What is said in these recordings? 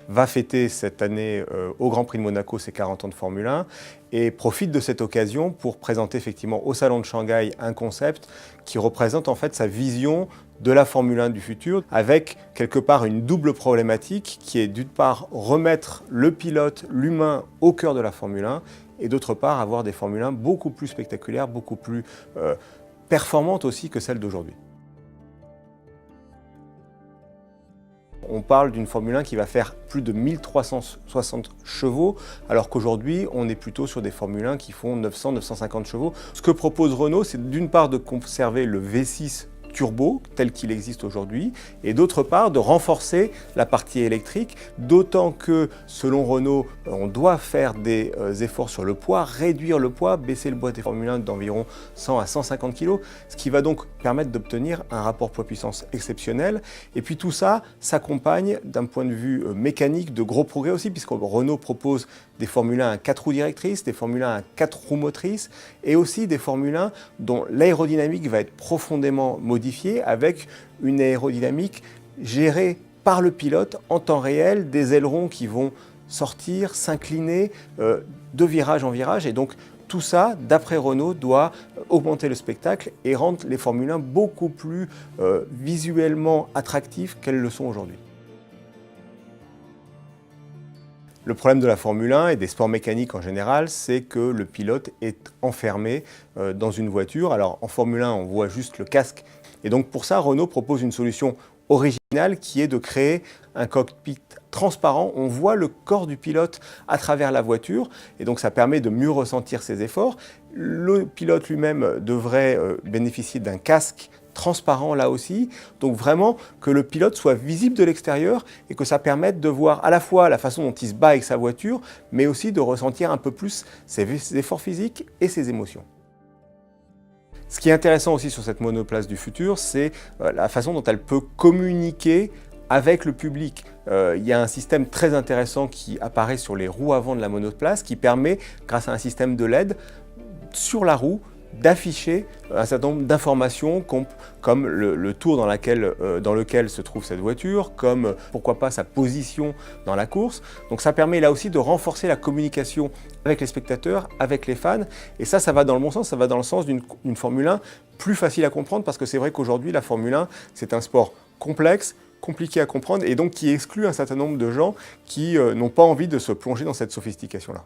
va fêter cette année au Grand Prix de Monaco ses 40 ans de Formule 1 et profite de cette occasion pour présenter effectivement au Salon de Shanghai un concept qui représente en fait sa vision de la Formule 1 du futur, avec quelque part une double problématique qui est d'une part remettre le pilote, l'humain au cœur de la Formule 1 et d'autre part avoir des Formule 1 beaucoup plus spectaculaires, beaucoup plus performantes aussi que celles d'aujourd'hui. On parle d'une Formule 1 qui va faire plus de 1360 chevaux, alors qu'aujourd'hui, on est plutôt sur des Formule 1 qui font 900-950 chevaux. Ce que propose Renault, c'est d'une part de conserver le V6 turbo tel qu'il existe aujourd'hui et d'autre part de renforcer la partie électrique, d'autant que selon Renault on doit faire des efforts sur le poids, réduire le poids, baisser le poids des Formule 1 d'environ 100 à 150 kg, ce qui va donc permettre d'obtenir un rapport poids-puissance exceptionnel. Et puis tout ça s'accompagne d'un point de vue mécanique de gros progrès aussi, puisque Renault propose des Formule 1 à 4 roues directrices, des Formule 1 à 4 roues motrices et aussi des Formule 1 dont l'aérodynamique va être profondément modifiée avec une aérodynamique gérée par le pilote en temps réel, des ailerons qui vont sortir, s'incliner de virage en virage. Et donc tout ça, d'après Renault, doit augmenter le spectacle et rendre les Formule 1 beaucoup plus visuellement attractifs qu'elles le sont aujourd'hui. Le problème de la Formule 1 et des sports mécaniques en général, c'est que le pilote est enfermé dans une voiture. Alors en Formule 1, on voit juste le casque. Et donc pour ça, Renault propose une solution originale qui est de créer un cockpit transparent. On voit le corps du pilote à travers la voiture et donc ça permet de mieux ressentir ses efforts. Le pilote lui-même devrait bénéficier d'un casque transparent là aussi, donc vraiment que le pilote soit visible de l'extérieur et que ça permette de voir à la fois la façon dont il se bat avec sa voiture, mais aussi de ressentir un peu plus ses efforts physiques et ses émotions. Ce qui est intéressant aussi sur cette monoplace du futur, c'est la façon dont elle peut communiquer avec le public. Il y a un système très intéressant qui apparaît sur les roues avant de la monoplace qui permet, grâce à un système de LED, sur la roue, d'afficher un certain nombre d'informations comme le tour dans lequel se trouve cette voiture, comme pourquoi pas sa position dans la course. Donc ça permet là aussi de renforcer la communication avec les spectateurs, avec les fans. Et ça va dans le bon sens, ça va dans le sens d'une Formule 1 plus facile à comprendre parce que c'est vrai qu'aujourd'hui la Formule 1 c'est un sport complexe, compliqué à comprendre et donc qui exclut un certain nombre de gens qui n'ont pas envie de se plonger dans cette sophistication-là.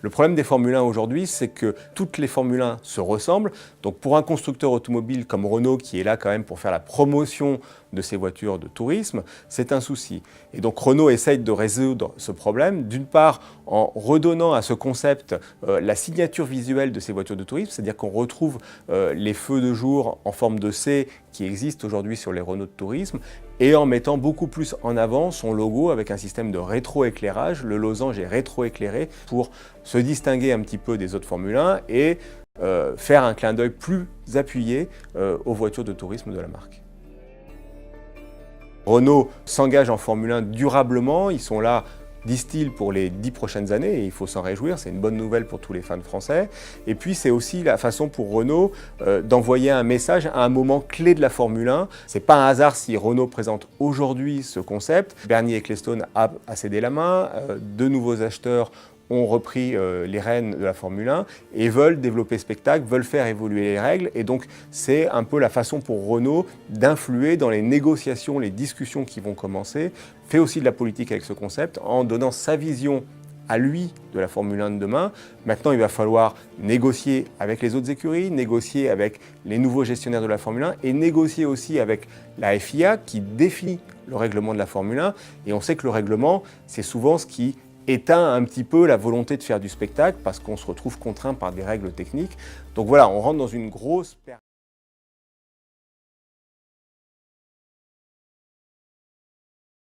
Le problème des Formule 1 aujourd'hui, c'est que toutes les Formule 1 se ressemblent. Donc pour un constructeur automobile comme Renault, qui est là quand même pour faire la promotion de ses voitures de tourisme, c'est un souci. Et donc Renault essaye de résoudre ce problème, d'une part en redonnant à ce concept la signature visuelle de ces voitures de tourisme, c'est-à-dire qu'on retrouve les feux de jour en forme de C qui existent aujourd'hui sur les Renault de tourisme, et en mettant beaucoup plus en avant son logo avec un système de rétroéclairage. Le losange est rétroéclairé pour se distinguer un petit peu des autres Formule 1 et faire un clin d'œil plus appuyé aux voitures de tourisme de la marque. Renault s'engage en Formule 1 durablement, ils sont là, disent-ils, pour les 10 prochaines années, et il faut s'en réjouir, c'est une bonne nouvelle pour tous les fans français. Et puis c'est aussi la façon pour Renault d'envoyer un message à un moment clé de la Formule 1. C'est pas un hasard si Renault présente aujourd'hui ce concept. Bernie Ecclestone a cédé la main, de nouveaux acheteurs ont repris les rênes de la Formule 1 et veulent développer spectacle, veulent faire évoluer les règles. Et donc, c'est un peu la façon pour Renault d'influer dans les négociations, les discussions qui vont commencer, fait aussi de la politique avec ce concept en donnant sa vision à lui de la Formule 1 de demain. Maintenant, il va falloir négocier avec les autres écuries, négocier avec les nouveaux gestionnaires de la Formule 1 et négocier aussi avec la FIA qui définit le règlement de la Formule 1. Et on sait que le règlement, c'est souvent ce qui éteint un petit peu la volonté de faire du spectacle parce qu'on se retrouve contraint par des règles techniques. Donc voilà, on rentre dans une grosse période.